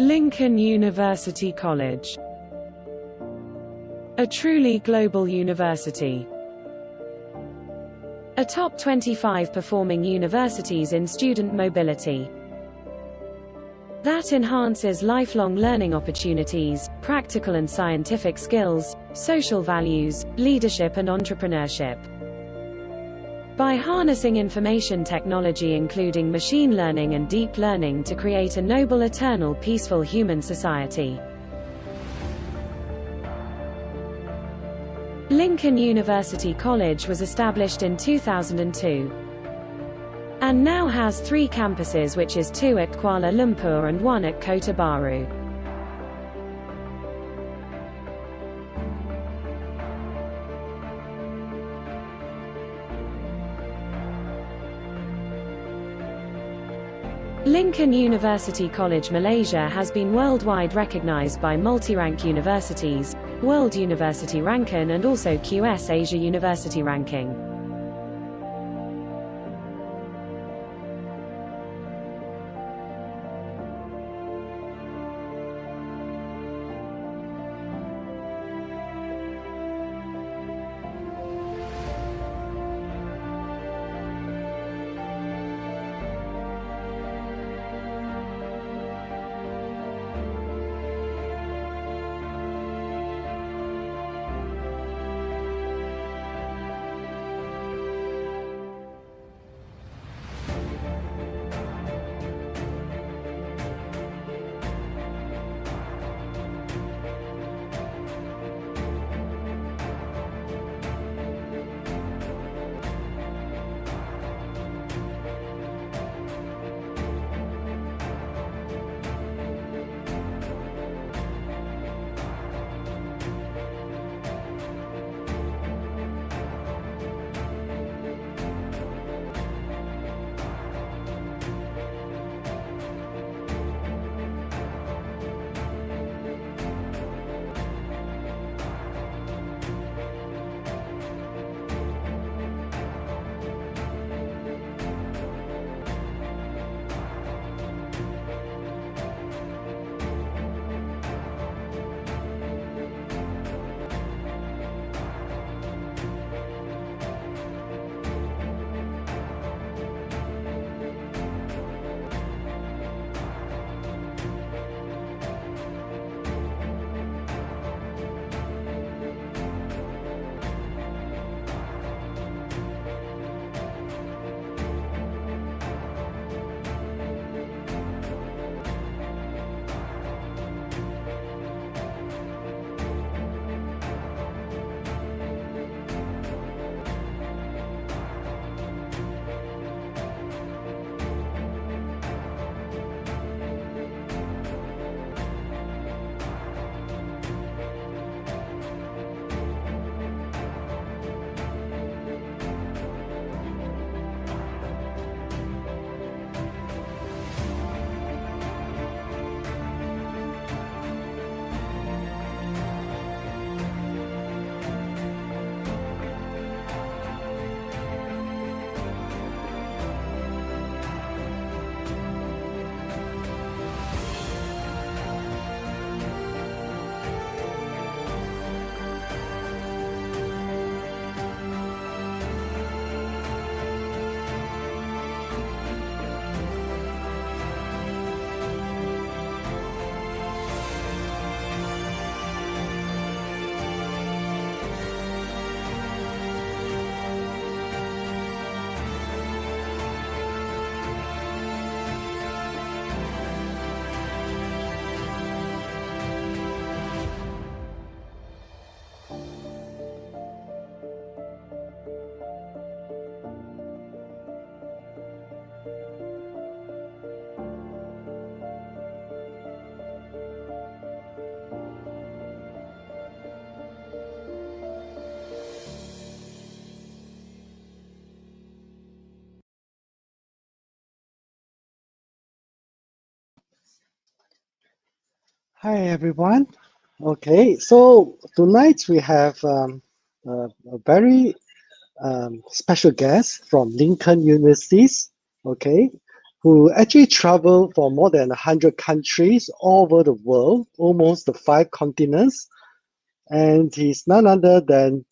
Lincoln University College. A truly global university. A top 25 performing universities in student mobility. That enhances lifelong learning opportunities, practical and scientific skills, social values, leadership and entrepreneurship. By harnessing information technology including machine learning and deep learning to create a noble, eternal, peaceful human society. Lincoln University College was established in 2002 and now has 3 campuses, which is 2 at Kuala Lumpur and 1 at Kota Baru. Lincoln University College Malaysia has been worldwide recognized by multi-rank universities, World University Ranking and also QS Asia University Ranking. Hi everyone. Okay, so tonight we have a very special guest from Lincoln Universities. Okay, who actually traveled for more than 100 countries all over the world, almost the 5 continents. And he's none other than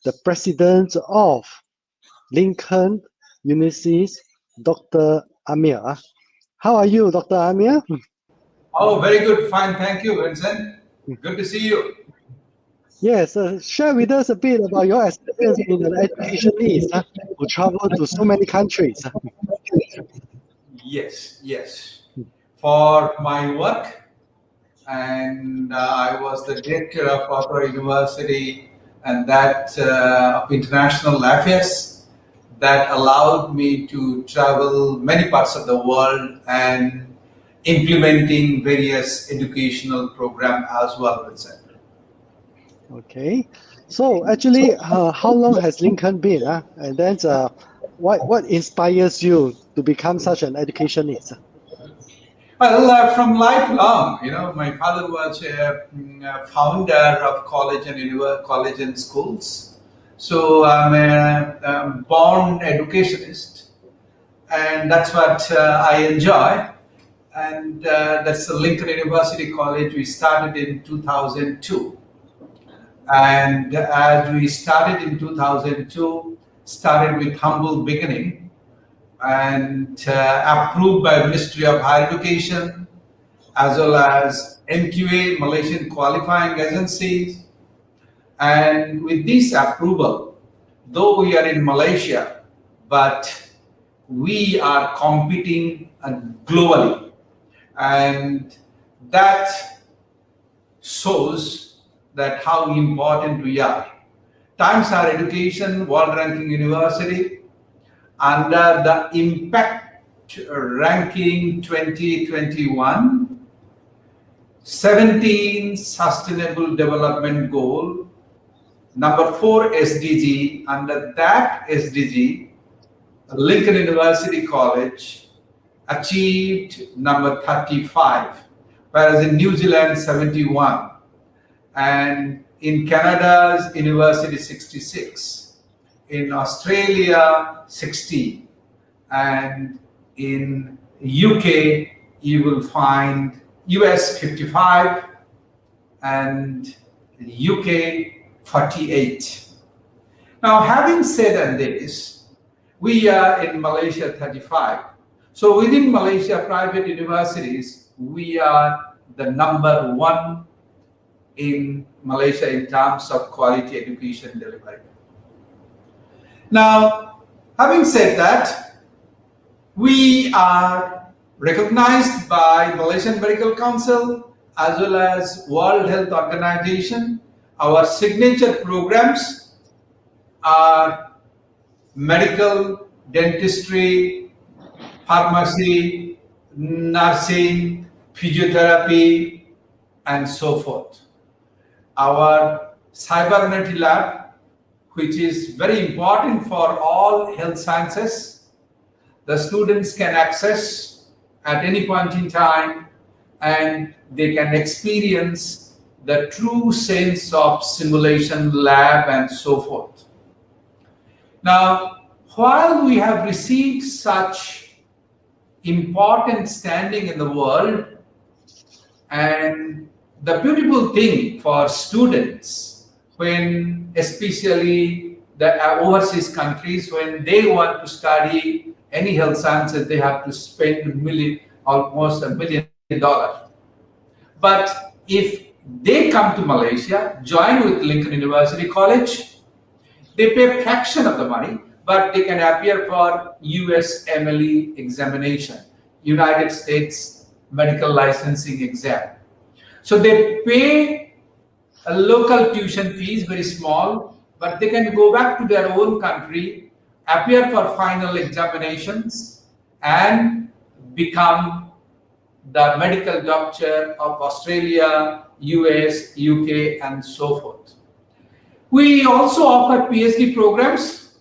the president of Lincoln University's Dr. Amiya. How are you, Dr. Amiya? Oh, very good. Fine. Thank you, Vincent. Good to see you. Yes, share with us a bit about your experience in an educationist who traveled to so many countries. Yes. For my work, and I was the director of Prof University and that of international affairs that allowed me to travel many parts of the world and implementing various educational programs as well, Vincent. Okay, so actually, how long has Lincoln been? And then, what inspires you to become such an educationist? Well, from lifelong, my father was a founder of college and college and schools. So I'm a born educationist, and that's what I enjoy. And that's the Lincoln University College. We started in 2002, and as we started in 2002, started with humble beginning and approved by Ministry of Higher Education as well as MQA, Malaysian qualifying agencies. And with this approval, though we are in Malaysia, but we are competing globally. And that shows that how important we are. Times Higher Education, World Ranking University, under the Impact Ranking 2021, 17 Sustainable Development Goal, number 4 SDG. Under that SDG, Lincoln University College achieved number 35, whereas in New Zealand 71, and in Canada's University 66, in Australia 60, and in UK you will find US 55 and UK 48. Now, having said this, we are in Malaysia 35. So within Malaysia private universities, we are the number 1 in Malaysia in terms of quality education delivery. Now, having said that, we are recognized by Malaysian Medical Council as well as World Health Organization. Our signature programs are medical, dentistry, pharmacy, nursing, physiotherapy, and so forth. Our cybersecurity lab, which is very important for all health sciences, the students can access at any point in time and they can experience the true sense of simulation lab and so forth. Now, while we have received such important standing in the world, and the beautiful thing for students, when especially the overseas countries, when they want to study any health sciences, they have to spend almost $1 million. But if they come to Malaysia, join with Lincoln University College, they pay a fraction of the money, but they can appear for USMLE examination, United States Medical Licensing Exam. So they pay a local tuition fees, very small, but they can go back to their own country, appear for final examinations, and become the medical doctor of Australia, US, UK, and so forth. We also offer PhD programs,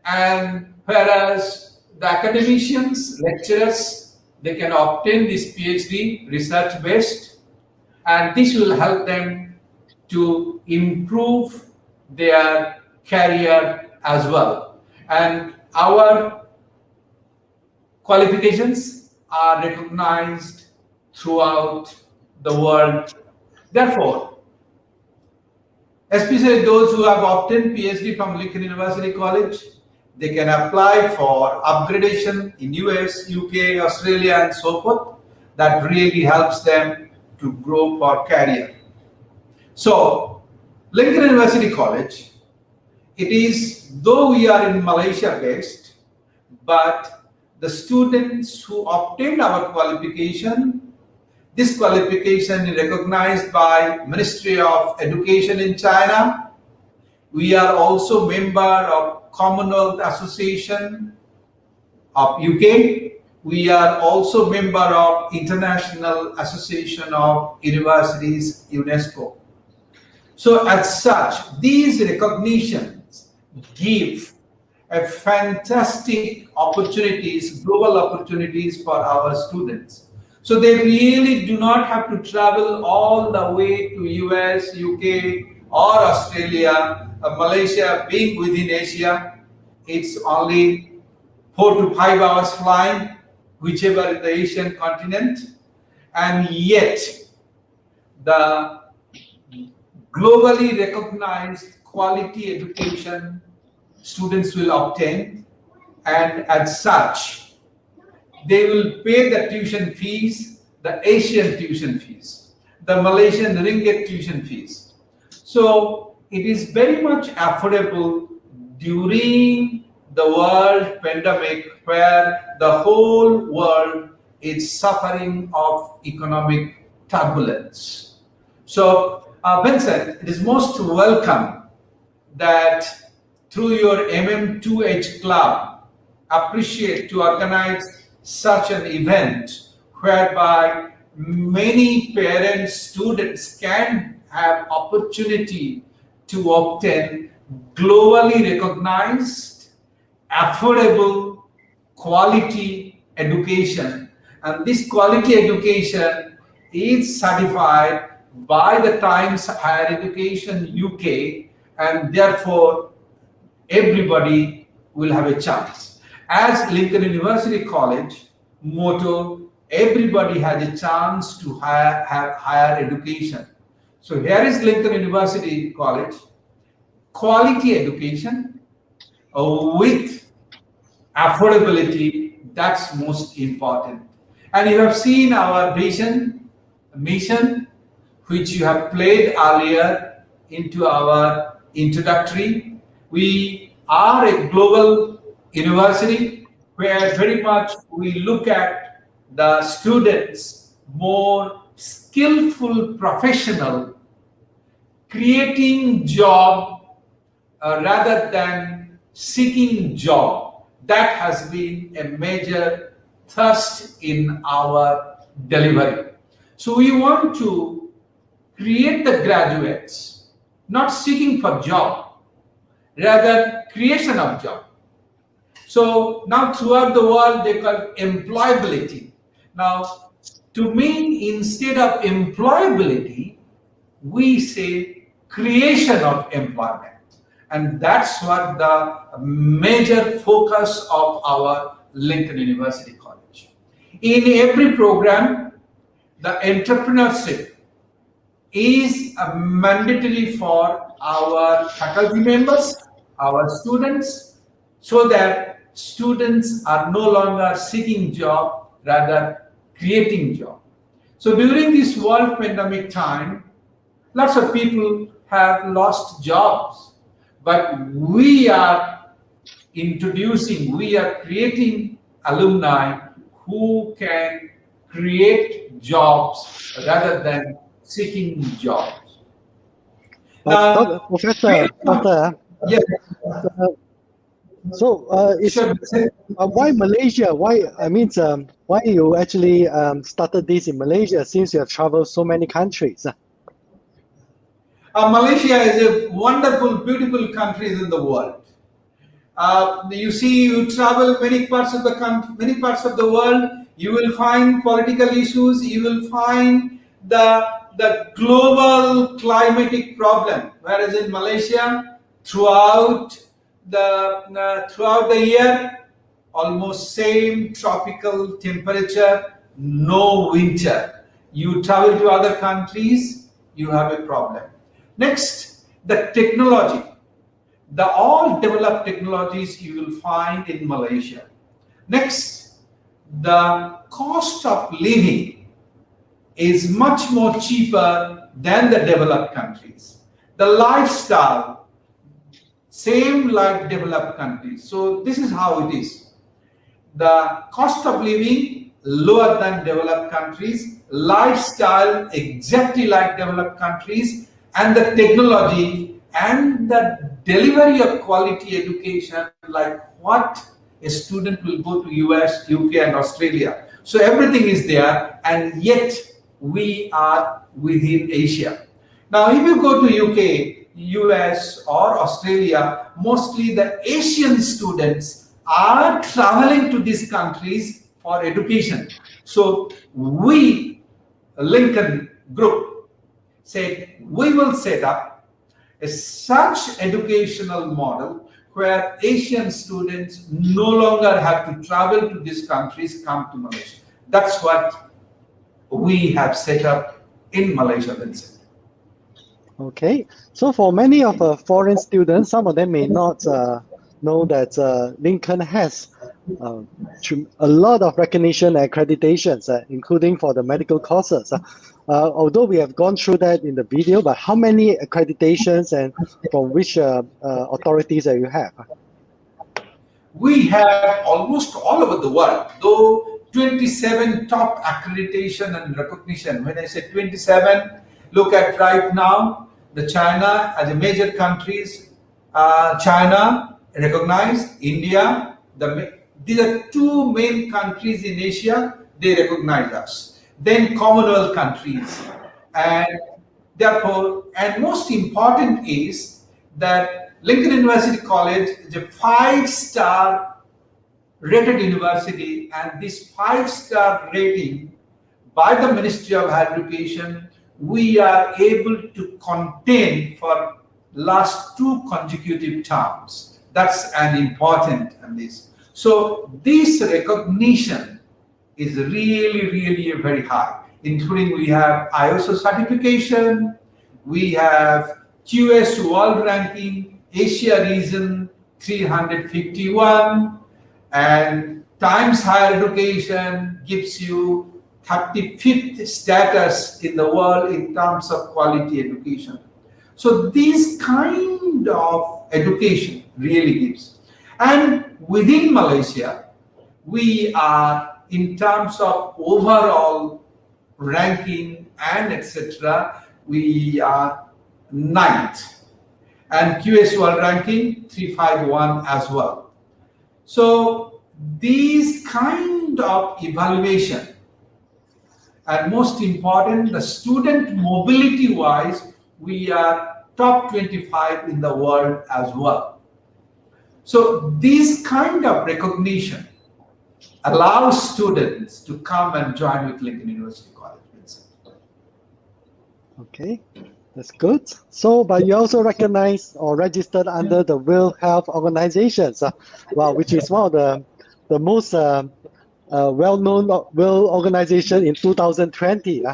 and whereas the academicians, lecturers, they can obtain this PhD research-based, and this will help them to improve their career as well. And our qualifications are recognized throughout the world. Therefore, especially those who have obtained PhD from Lincoln University College, they can apply for upgradation in US, UK, Australia, and so forth. That really helps them to grow for career. So, Lincoln University College, it is, though we are in Malaysia based, but the students who obtained our qualification, this qualification is recognized by Ministry of Education in China. We are also member of Commonwealth Association of UK. We are also member of International Association of Universities, UNESCO. So as such, these recognitions give a fantastic opportunities, global opportunities for our students. So they really do not have to travel all the way to US, UK, or Australia, Malaysia being within Asia. It's only 4 to 5 hours flying, whichever in the Asian continent, and yet the globally recognized quality education students will obtain, and as such, they will pay the tuition fees, the Asian tuition fees, the Malaysian ringgit tuition fees. So it is very much affordable during the world pandemic, where the whole world is suffering of economic turbulence. So Vincent, it is most welcome that through your MM2H club, appreciate to organize such an event whereby many parents, students can have opportunity to obtain globally recognized, affordable, quality education. And this quality education is certified by the Times Higher Education UK, and therefore everybody will have a chance. As Lincoln University College motto, everybody has a chance to have higher education. So here is Lincoln University College, quality education with affordability, that's most important. And you have seen our vision, mission, which you have played earlier into our introductory. We are a global university where very much we look at the students more skillful professional, creating job rather than seeking job. That has been a major thrust in our delivery. So we want to create the graduates, not seeking for job, rather creation of job. So now throughout the world they call employability. Now to me, instead of employability, we say creation of employment. And that's what the major focus of our Lincoln University College. In every program, the entrepreneurship is mandatory for our faculty members, our students, so that students are no longer seeking job, rather creating job. So during this world pandemic time, lots of people have lost jobs, but we are creating alumni who can create jobs rather than seeking jobs. Professor, yes. Why Malaysia? Why you actually started this in Malaysia, since you have traveled so many countries? Malaysia is a wonderful, beautiful country in the world. You see, you travel many parts of the country, many parts of the world. You will find political issues. You will find the global climatic problem. Whereas in Malaysia, throughout the year, almost same tropical temperature, no winter. You travel to other countries, you have a problem. Next, the technology. The all developed technologies you will find in Malaysia. Next, the cost of living is much more cheaper than the developed countries. The lifestyle, same like developed countries. So this is how it is. The cost of living lower than developed countries, lifestyle exactly like developed countries, and the technology and the delivery of quality education like what a student will go to US, UK and Australia. So everything is there, and yet we are within Asia. Now if you go to UK, US or Australia, mostly the Asian students are traveling to these countries for education. So we, Lincoln Group, said we will set up a such educational model where Asian students no longer have to travel to these countries, come to Malaysia. That's what we have set up in Malaysia, Vincent. Okay, so for many of foreign students, some of them may not know that Lincoln has a lot of recognition and accreditations, including for the medical courses. Although we have gone through that in the video, but how many accreditations and from which authorities that you have? We have almost all over the world, though 27 top accreditation and recognition. When I say 27, look at right now, the China as a major countries, China recognized, India, these are two main countries in Asia, they recognize us. Then Commonwealth countries, and therefore, and most important is that Lincoln University College is a 5-star rated university, and this 5-star rating by the Ministry of Higher Education, we are able to contain for last 2 consecutive terms. That's an important in this. So this recognition is really very high, including we have ISO certification, we have QS World Ranking, Asia Region 351, and Times Higher Education gives you 35th status in the world in terms of quality education. So these kind of education really gives. And within Malaysia, we are in terms of overall ranking and etc., we are 9th. And QS World Ranking 351 as well. So these kind of evaluation, and most important, the student mobility wise, we are top 25 in the world as well. So this kind of recognition allows students to come and join with Lincoln University College. Okay, that's good. So, but you also recognized or registered under the World Health Organizations, well, which is one of the most well-known world organization in 2020.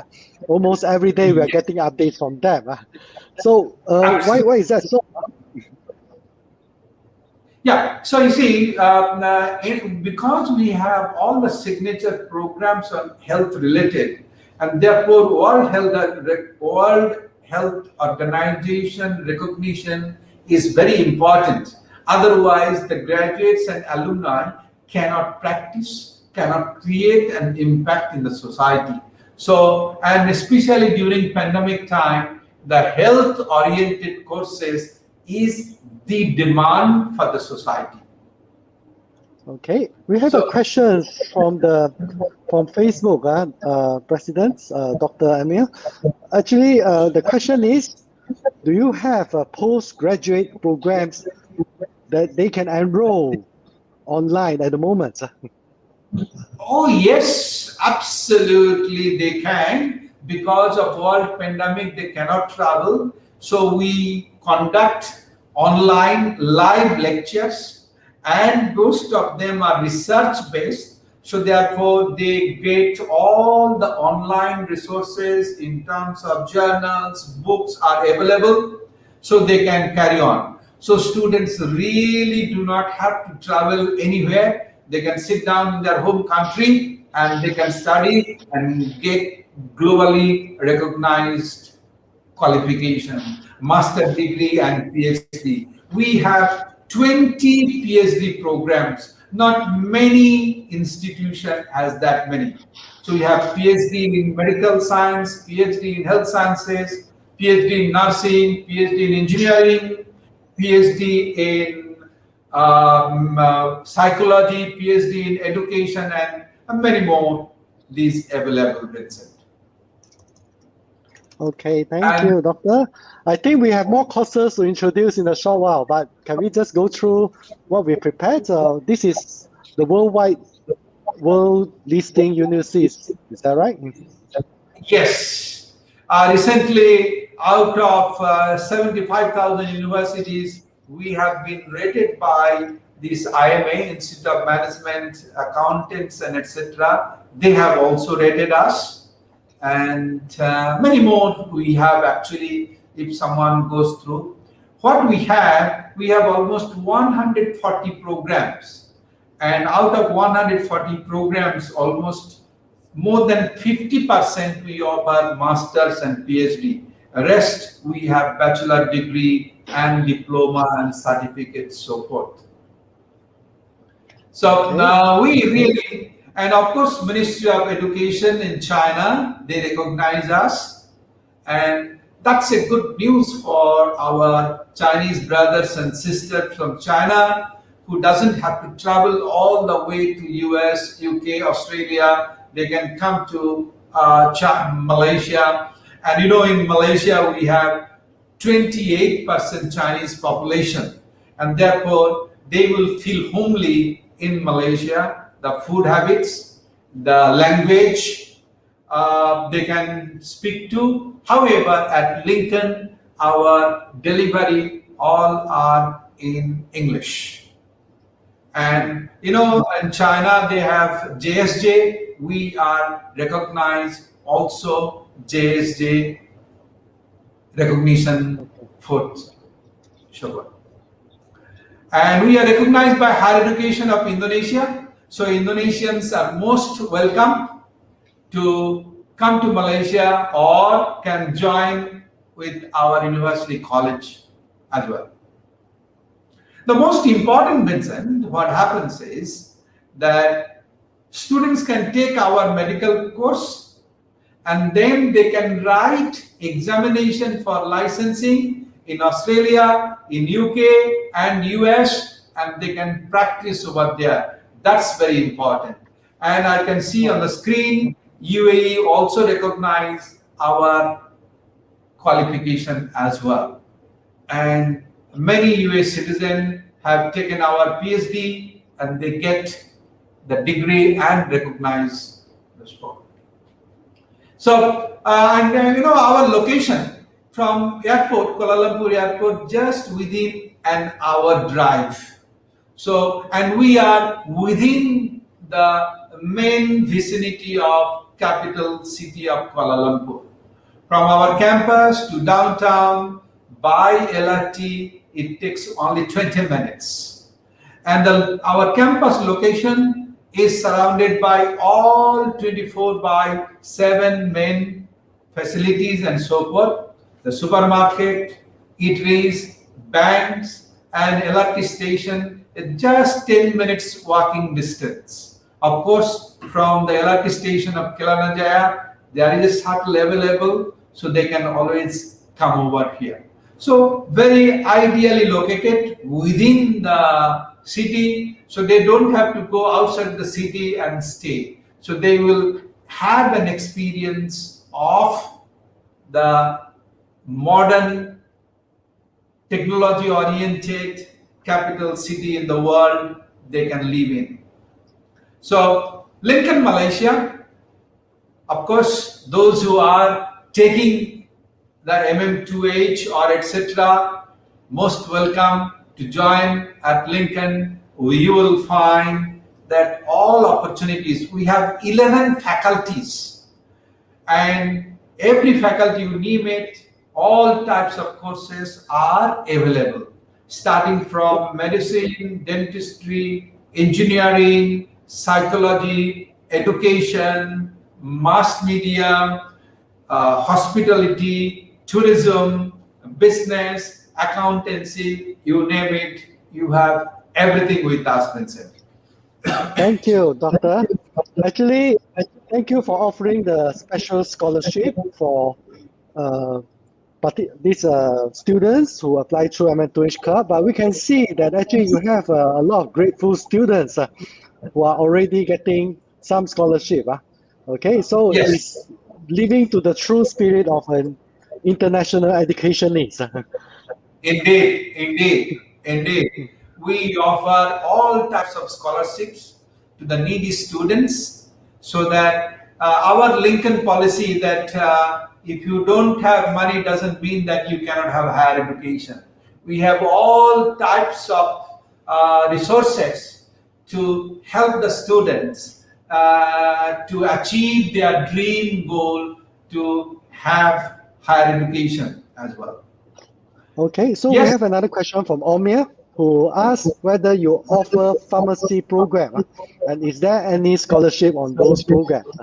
Almost every day we are getting updates from them. So why is that so? Yeah, so you see, because we have all the signature programs on health related, and therefore World Health Organization recognition is very important. Otherwise, the graduates and alumni cannot practice, cannot create an impact in the society. So, and especially during pandemic time, the health-oriented courses is the demand for the society. Okay, we have a question from Facebook, President, Dr. Amiya. Actually, the question is, do you have postgraduate programs that they can enroll online at the moment? Oh yes, absolutely they can. Because of world pandemic, they cannot travel. So we conduct online live lectures, and most of them are research based. So therefore, they get all the online resources in terms of journals, books are available, so they can carry on. So students really do not have to travel anywhere. They can sit down in their home country and they can study and get globally recognized qualification, master degree and PhD. We have 20 PhD programs. Not many institution has that many. So we have PhD in medical science, PhD in health sciences, PhD in nursing, PhD in engineering, PhD in psychology, PhD in education, and many more. These available, Vincent. Okay, thank you, Doctor. I think we have more courses to introduce in a short while, but can we just go through what we prepared? This is the world listing universities. Is that right? Yes. Recently, out of 75,000 universities, we have been rated by this IMA, Institute of Management, Accountants, and etc. They have also rated us, and many more we have actually, if someone goes through. What we have almost 140 programs, and out of 140 programs, almost more than 50% we offer masters and PhD. Rest we have bachelor degree and diploma and certificates, so forth. So now we really, and of course, Ministry of Education in China, they recognize us, and that's a good news for our Chinese brothers and sisters from China who doesn't have to travel all the way to US, UK, Australia. They can come to Malaysia. And you know, in Malaysia, we have 28% Chinese population. And therefore, they will feel homely in Malaysia. The food habits, the language, they can speak to. However, at Lincoln, our delivery all are in English. And you know, in China, they have JSJ. We are recognized also JSJ recognition for sugar. And we are recognized by Higher Education of Indonesia. So Indonesians are most welcome to come to Malaysia or can join with our university college as well. The most important, Vincent, what happens is that students can take our medical course and then they can write examination for licensing in Australia, in UK and US, and they can practice over there. That's very important. And I can see on the screen, UAE also recognize our qualification as well. And many US citizens have taken our PhD and they get the degree and recognize the sport. So, you know, our location from airport, Kuala Lumpur airport, just within an hour drive. So, and we are within the main vicinity of capital city of Kuala Lumpur. From our campus to downtown by LRT, it takes only 20 minutes. And our campus location is surrounded by all 24/7 main facilities and so forth. The supermarket, eateries, banks, and LRT station is just 10 minutes walking distance. Of course, from the LRT station of Kelanajaya, there is a shuttle available, so they can always come over here. So very ideally located within the city, so they don't have to go outside the city and stay. So they will have an experience of the modern technology-oriented capital city in the world they can live in. So Lincoln, Malaysia, of course, those who are taking the MM2H or etc., most welcome to join at Lincoln. you will find that all opportunities, we have 11 faculties, and every faculty you name it, all types of courses are available, starting from medicine, dentistry, engineering, psychology, education, mass media, hospitality, tourism, business, accountancy, you name it, you have everything with us, Vincent. Thank you, Doctor. Actually, thank you for offering the special scholarship for these students who apply through MM2H Club. But we can see that actually you have a lot of grateful students who are already getting some scholarship. Okay, so Yes. it's living to the true spirit of an international education needs. Indeed. We offer all types of scholarships to the needy students, so that our Lincoln policy that if you don't have money doesn't mean that you cannot have higher education. We have all types of resources to help the students to achieve their dream goal to have higher education as well. Okay, so Yes. we have another question from Amiya, who asks whether you offer pharmacy program, and is there any scholarship on those programs?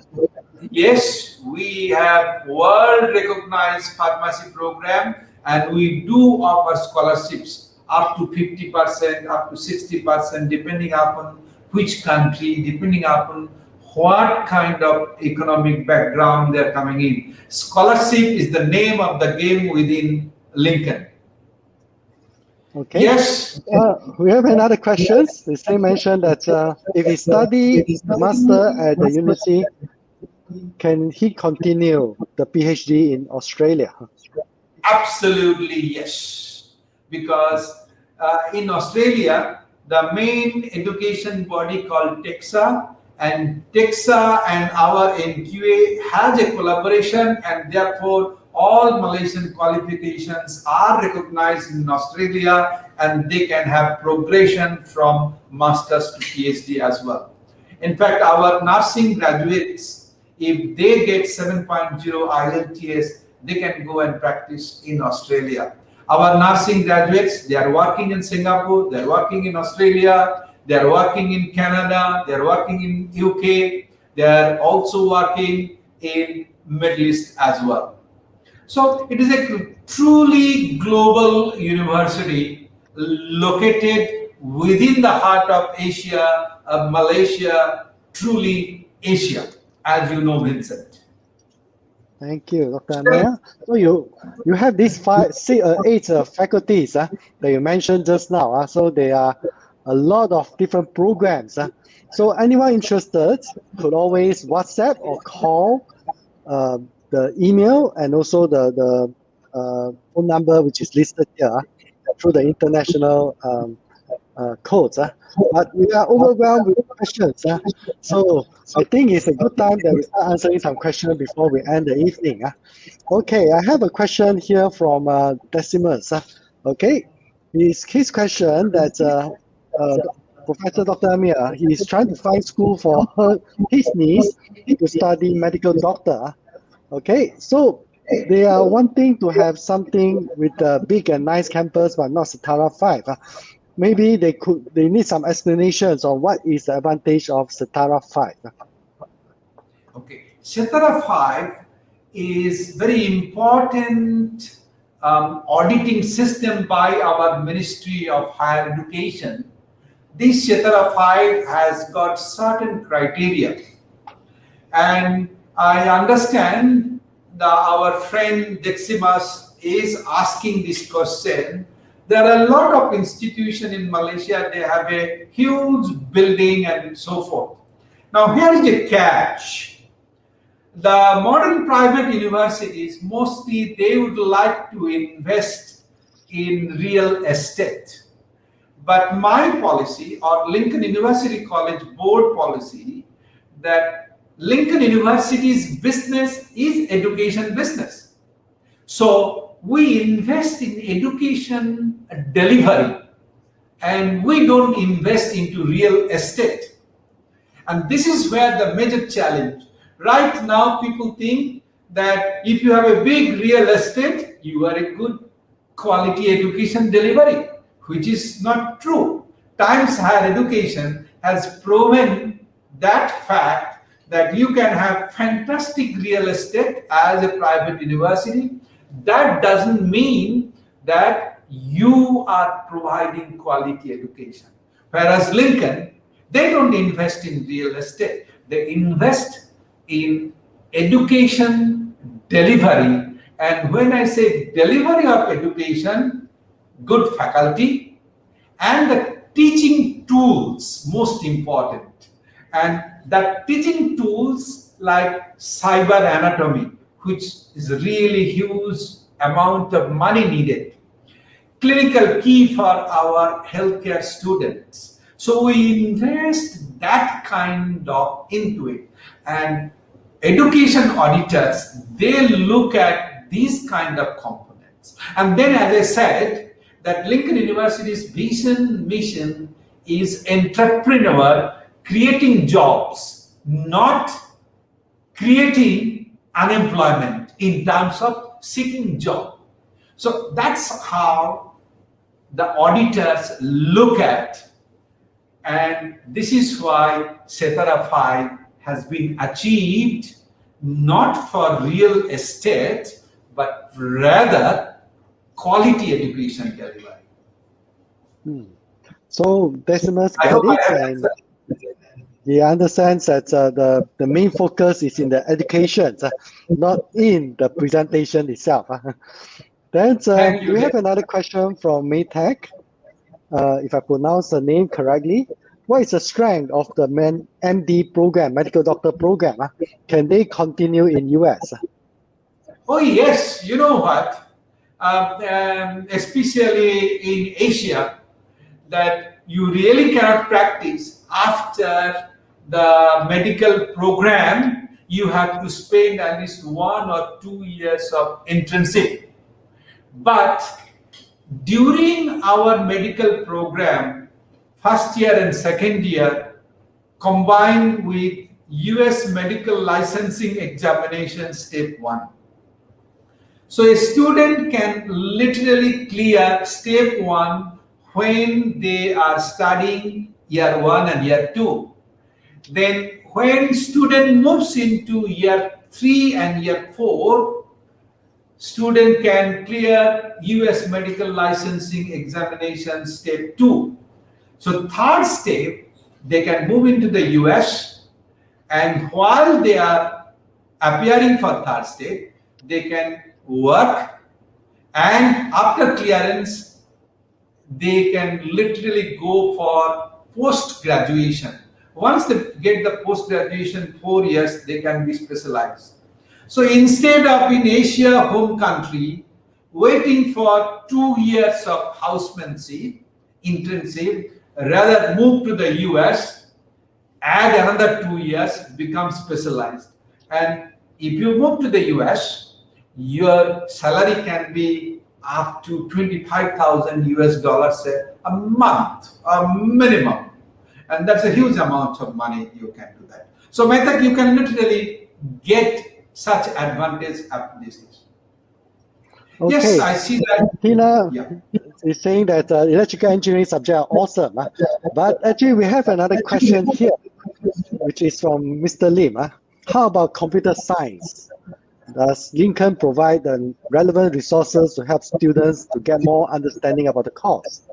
Yes, we have world-recognized pharmacy program, and we do offer scholarships up to 50%, up to 60%, depending upon which country, depending upon what kind of economic background they're coming in. Scholarship is the name of the game within Lincoln. Okay. Yes. We have another question. They still mentioned that if he study master at the university, can he continue the PhD in Australia? Absolutely yes, because in Australia, the main education body called TEXA, and TEXA and our NQA has a collaboration, and therefore all Malaysian qualifications are recognized in Australia, and they can have progression from masters to PhD as well. In fact, our nursing graduates, if they get 7.0 IELTS, they can go and practice in Australia. Our nursing graduates, they are working in Singapore, they are working in Australia, they are working in Canada, they are working in UK, they are also working in Middle East as well. So it is a truly global university located within the heart of Asia, of Malaysia, truly Asia, as you know, Vincent. Thank you, Dr. Amiya. So you have these eight faculties that you mentioned just now. So there are a lot of different programs. So anyone interested could always WhatsApp or call the email and also the phone number which is listed here through the international codes. But we are overwhelmed with questions. So I think it's a good time that we start answering some questions before we end the evening. Okay, I have a question here from Decimus. Okay, his question that Professor Dr. Amiya, he is trying to find school for his niece to study medical doctor. Okay, so they are wanting to have something with a big and nice campus, but not Setara 5. Maybe they need some explanations on what is the advantage of Setara 5. Okay, Setara 5 is very important auditing system by our Ministry of Higher Education. This Setara 5 has got certain criteria, and I understand that our friend Decimus is asking this question. There are a lot of institutions in Malaysia, they have a huge building and so forth. Now here is the catch. The modern private universities, mostly they would like to invest in real estate. But my policy, or Lincoln University College Board policy, that Lincoln University's business is education business. So we invest in education delivery and we don't invest into real estate. And this is where the major challenge. Right now, people think that if you have a big real estate, you are a good quality education delivery, which is not true. Times Higher Education has proven that fact that you can have fantastic real estate as a private university. That doesn't mean that you are providing quality education. Whereas Lincoln, they don't invest in real estate. They invest in education delivery. And when I say delivery of education, good faculty and the teaching tools, most important. And that teaching tools like cyber anatomy, which is really huge amount of money needed. Clinical key for our healthcare students. So we invest that kind of into it. And education auditors, they look at these kind of components. And then, as I said, that Lincoln University's vision, mission is entrepreneur, creating jobs, not creating unemployment in terms of seeking job. So that's how the auditors look at, and this is why Setara 5 has been achieved not for real estate, but rather quality education delivery. So Decimus I got hope it, and he understands that the main focus is in the education, not in the presentation itself. Then we have another question from Maytech. If I pronounce the name correctly, what is the strength of the MD program, medical doctor program? Can they continue in US? Oh yes, you know what? Especially in Asia, that you really cannot practice after the medical program. You have to spend at least 1 or 2 years of internship. But during our medical program, first year and second year, combined with US medical licensing examination step 1. So a student can literally clear step 1 when they are studying year 1 and year 2. Then when student moves into year 3 and year 4, student can clear US medical licensing examination step 2. So third step, they can move into the US, and while they are appearing for third step, they can work, and after clearance, they can literally go for post-graduation. Once they get the post-graduation 4 years, they can be specialized. So instead of in Asia, home country, waiting for 2 years of housemanship, internship, rather move to the US, add another 2 years, become specialized. And if you move to the US, your salary can be up to 25,000 US dollars a month, a minimum. And that's a huge amount of money you can do that. So Method, you can literally get such advantage at this stage. Okay. Yes, I see that. Tina is saying that electrical engineering subject are awesome. But actually, we have another question here, which is from Mr. Lim. How about computer science? Does Lincoln provide the relevant resources to help students to get more understanding about the course?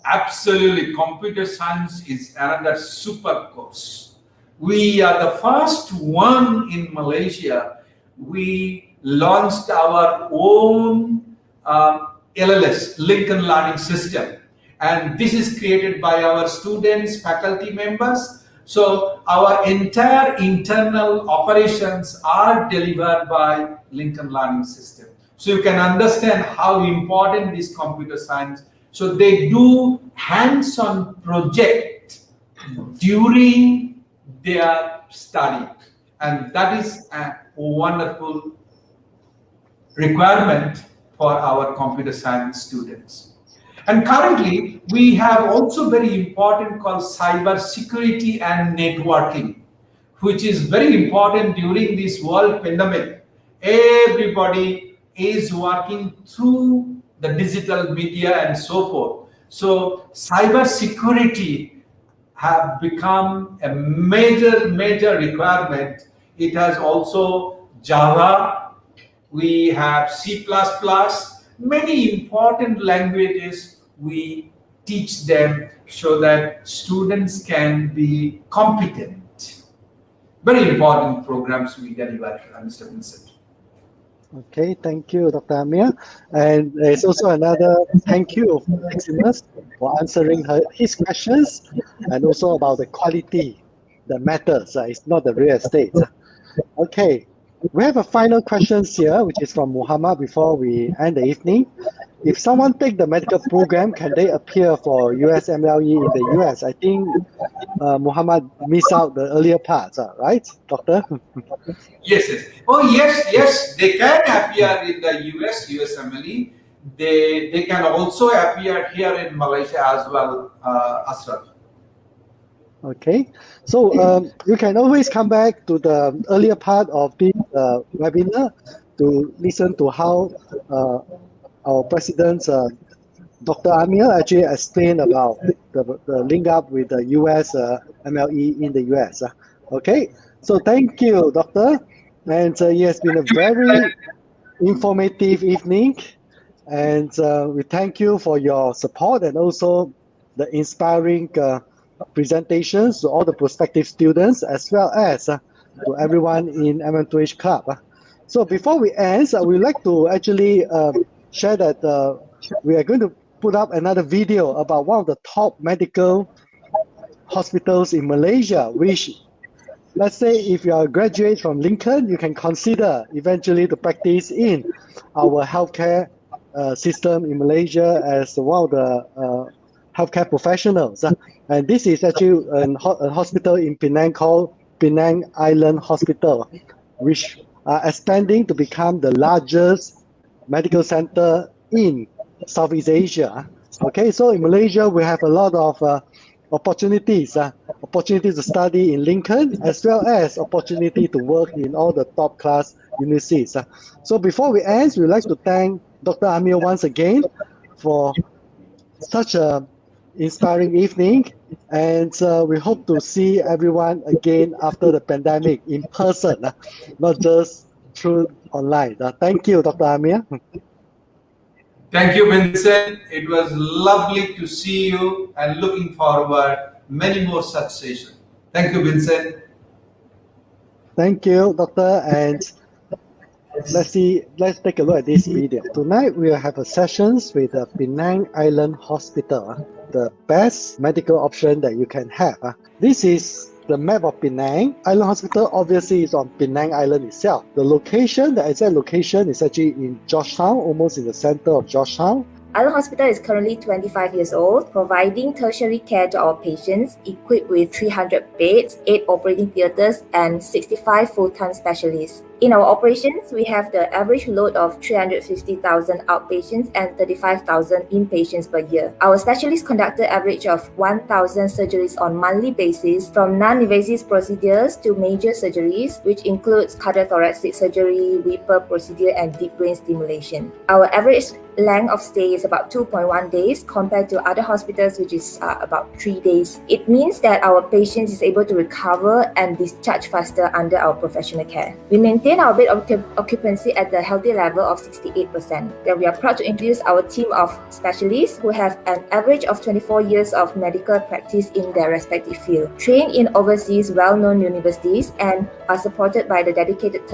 Absolutely. Computer science is another super course. We are the first one in Malaysia. We launched our own LLS, Lincoln Learning System. And this is created by our students, faculty members. So our entire internal operations are delivered by Lincoln Learning System. So you can understand how important this computer science. So they do hands-on project during their study. And that is a wonderful requirement for our computer science students. And currently, we have also very important called cyber security and networking, which is very important during this world pandemic. Everybody is working through the digital media and so forth. So cyber security have become a major requirement. It has also Java, we have C++, many important languages we teach them so that students can be competent. Very important programs we deliver, Mr. Vincent. Okay, thank you, Dr. Amiya. And there's also another thank you for Maximus for answering his questions and also about the quality that matters. It's not the real estate. Okay, we have a final questions here, which is from Muhammad before we end the evening. If someone take the medical program, can they appear for USMLE in the US? I think Muhammad missed out the earlier parts, right, Doctor? Yes. Oh, yes. They can appear in the USMLE. They can also appear here in Malaysia as well, Ashraf. Okay, so you can always come back to the earlier part of this webinar to listen to how our president, Dr. Amiya, actually explained about the link up with the US MLE in the US. Okay, so thank you, Doctor. And it has been a very informative evening. And we thank you for your support and also the inspiring presentations to all the prospective students as well as to everyone in MM2H Club. So before we end, we'd like to actually share that we are going to put up another video about one of the top medical hospitals in Malaysia, which, let's say, if you are a graduate from Lincoln, you can consider eventually to practice in our healthcare system in Malaysia as one of the healthcare professionals. And this is actually a hospital in Penang called Penang Island Hospital, which are expanding to become the largest medical center in Southeast Asia. Okay, so in Malaysia, we have a lot of opportunities to study in Lincoln, as well as opportunity to work in all the top class universities. So before we end, we'd like to thank Dr. Amiya once again for such a inspiring evening, and we hope to see everyone again after the pandemic in person, not just through online. Thank you, Dr. Amiya. Thank you, Vincent. It was lovely to see you and looking forward many more such sessions. Thank you, Vincent. Thank you, Doctor. And let's take a look at this video. Tonight we'll have a sessions with the Penang Island Hospital, the best medical option that you can have. This is the map of Penang Island Hospital. Obviously is on Penang Island itself. The location, the exact location is actually in Georgetown, almost in the center of Georgetown. Island Hospital is currently 25 years old, providing tertiary care to our patients, equipped with 300 beds, 8 operating theatres, and 65 full-time specialists. In our operations, we have the average load of 350,000 outpatients and 35,000 inpatients per year. Our specialists conduct an average of 1,000 surgeries on monthly basis, from non-invasive procedures to major surgeries, which includes cardiothoracic surgery, Whipper procedure, and deep brain stimulation. Our average length of stay is about 2.1 days compared to other hospitals, which is about 3 days. It means that our patients is able to recover and discharge faster under our professional care. We maintain our bed occupancy at the healthy level of 68%. Then we are proud to introduce our team of specialists who have an average of 24 years of medical practice in their respective field, trained in overseas well-known universities, and are supported by the dedicated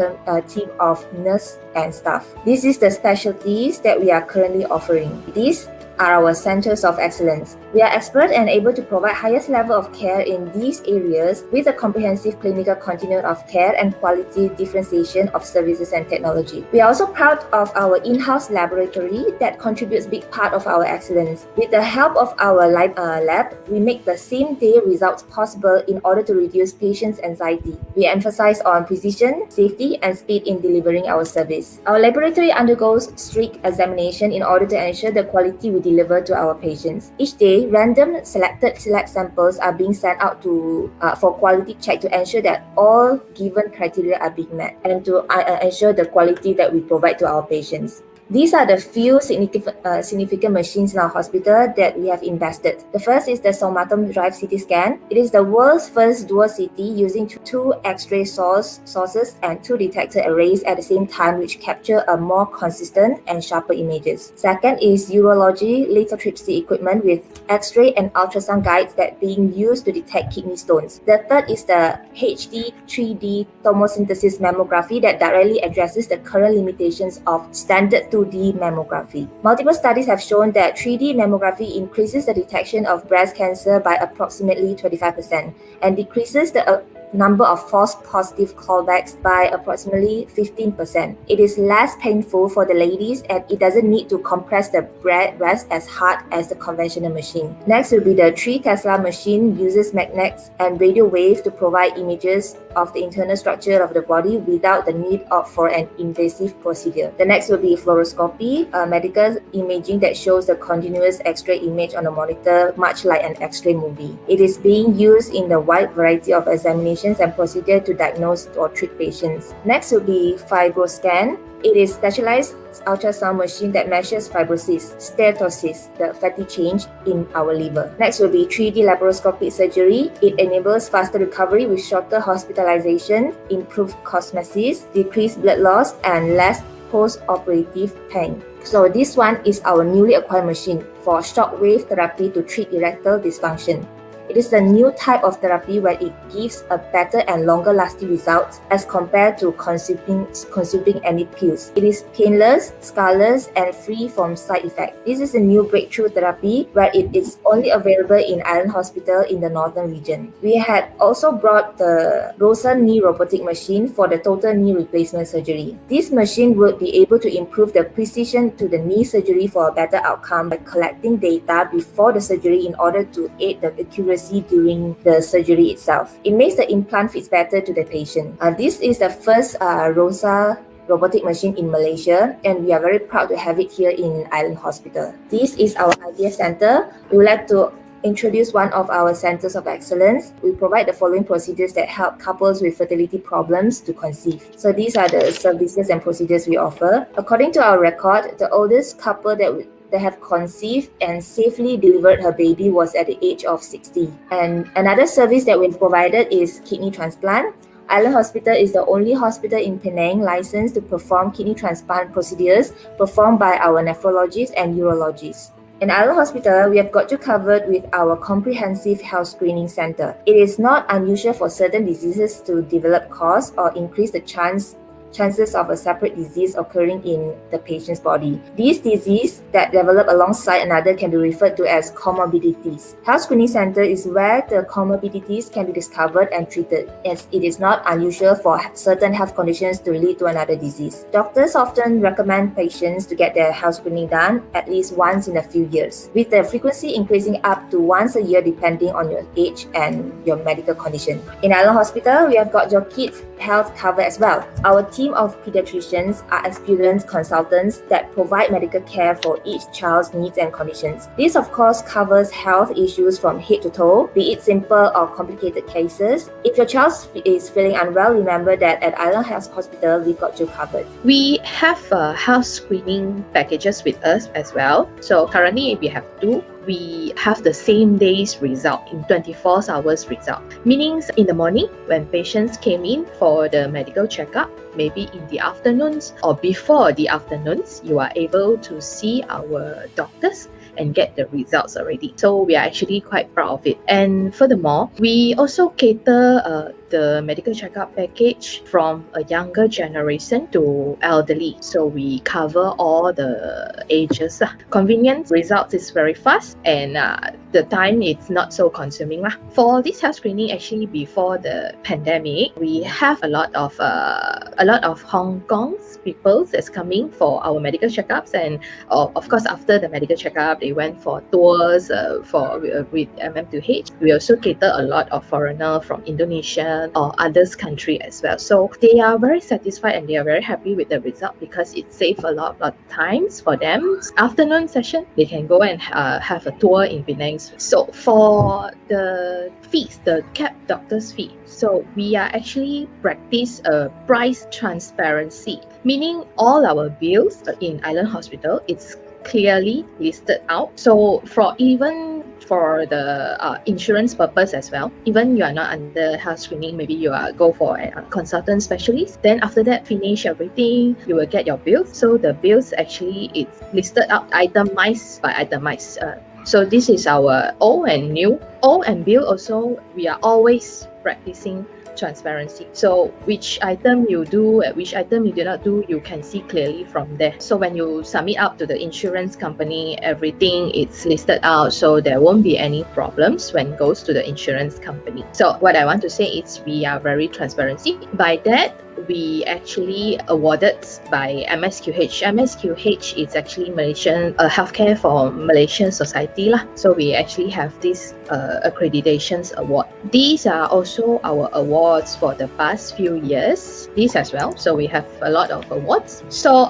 team of nurse and staff. This is the specialties that we are currently offering. These are our centers of excellence. We are expert and able to provide highest level of care in these areas with a comprehensive clinical continuum of care and quality differentiation of services and technology. We are also proud of our in-house laboratory that contributes big part of our excellence. With the help of our lab, we make the same day results possible in order to reduce patients' anxiety. We emphasize on precision, safety, and speed in delivering our service. Our laboratory undergoes strict examination in order to ensure the quality we delivered to our patients. Each day, random select samples are being sent out to for quality check to ensure that all given criteria are being met and to ensure the quality that we provide to our patients. These are the few significant machines in our hospital that we have invested. The first is the somatum drive CT scan. It is the world's first dual CT using two X-ray sources and two detector arrays at the same time, which capture a more consistent and sharper images. Second is urology lithotripsy equipment with X-ray and ultrasound guides that being used to detect kidney stones. The third is the HD 3D tomosynthesis mammography that directly addresses the current limitations of standard 2D mammography. Multiple studies have shown that 3D mammography increases the detection of breast cancer by approximately 25% and decreases the number of false positive callbacks by approximately 15%. It is less painful for the ladies and it doesn't need to compress the breast as hard as the conventional machine. Next will be the 3 Tesla machine, uses magnets and radio waves to provide images of the internal structure of the body without the need for an invasive procedure. The next will be fluoroscopy, medical imaging that shows the continuous X-ray image on a monitor, much like an X-ray movie. It is being used in the wide variety of examinations and procedure to diagnose or treat patients. Next will be FibroScan. It is specialized ultrasound machine that measures fibrosis, steatosis, the fatty change in our liver. Next will be 3D laparoscopic surgery. It enables faster recovery with shorter hospitalization, improved cosmesis, decreased blood loss, and less post-operative pain. So this one is our newly acquired machine for shockwave therapy to treat erectile dysfunction. It is a new type of therapy where it gives a better and longer lasting result as compared to consuming any pills. It is painless, scarless, and free from side effects. This is a new breakthrough therapy where it is only available in Island Hospital in the northern region. We had also brought the ROSA knee robotic machine for the total knee replacement surgery. This machine would be able to improve the precision to the knee surgery for a better outcome by collecting data before the surgery in order to aid the accuracy during the surgery itself. It makes the implant fits better to the patient. This is the first ROSA robotic machine in Malaysia, and we are very proud to have it here in Island Hospital. This is our IVF center. We would like to introduce one of our centers of excellence. We provide the following procedures that help couples with fertility problems to conceive. So these are the services and procedures we offer. According to our record, the oldest couple that have conceived and safely delivered her baby was at the age of 60. And another service that we've provided is kidney transplant. Island Hospital is the only hospital in Penang licensed to perform kidney transplant procedures performed by our nephrologists and urologists. In Island Hospital, we have got you covered with our comprehensive health screening center. It is not unusual for certain diseases to develop cause or increase the chances of a separate disease occurring in the patient's body. These diseases that develop alongside another can be referred to as comorbidities. Health Screening Center is where the comorbidities can be discovered and treated, as it is not unusual for certain health conditions to lead to another disease. Doctors often recommend patients to get their health screening done at least once in a few years, with the frequency increasing up to once a year depending on your age and your medical condition. In Island Hospital, we have got your kids' health covered as well. Our team of pediatricians are experienced consultants that provide medical care for each child's needs and conditions. This, of course, covers health issues from head to toe, be it simple or complicated cases. If your child is feeling unwell, remember that at Island Health Hospital, we got you covered. We have health screening packages with us as well. So currently, we have 2. We have the same day's result in 24 hours result. Meaning in the morning when patients came in for the medical checkup, maybe in the afternoons or before the afternoons, you are able to see our doctors and get the results already. So we are actually quite proud of it. And furthermore, we also cater the medical checkup package from a younger generation to elderly. So we cover all the ages. Convenient results is very fast and the time it's not so consuming. For this health screening, actually before the pandemic, we have a lot of Hong Kong's people that's coming for our medical checkups, and of course after the medical checkup they went for tours with MM2H. We also cater a lot of foreigner from Indonesia, Malaysia or others country as well. So they are very satisfied and they are very happy with the result because it saves a lot of times for them. Afternoon session, they can go and have a tour in Penang. So for the fees, the capped doctor's fee, so we are actually practice a price transparency, meaning all our bills in Island Hospital, it's clearly listed out. So for the insurance purpose as well, even you are not under health screening, maybe you are go for a consultant specialist, then after that finish everything, you will get your bills. So the bills actually it's listed out itemized by itemized. So this is our old and new. Old and bill also, we are always practicing transparency. So which item you do, which item you do not do, you can see clearly from there. So when you submit up to the insurance company, everything it's listed out, so there won't be any problems when it goes to the insurance company. So what I want to say is we are very transparency. By that, we actually awarded by MSQH. MSQH is actually Malaysian healthcare for Malaysian society lah. So we actually have this accreditations award. These are also our awards for the past few years. These as well. So we have a lot of awards. So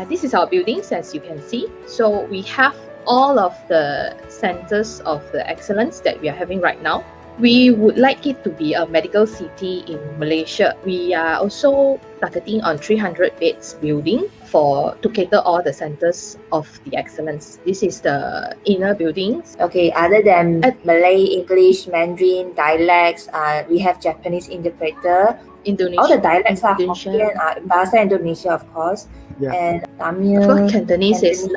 this is our buildings as you can see. So we have all of the centers of the excellence that we are having right now. We would like it to be a medical city in Malaysia. We are also targeting on 300 beds building to cater all the centers of the excellence. This is the inner buildings. Okay, other than Malay, English, Mandarin, dialects, we have Japanese interpreter. Indonesia. All the dialects are Indonesia. Hokkien, Bahasa Indonesia, of course. Yeah. And Amiya, Of course, Cantonese is not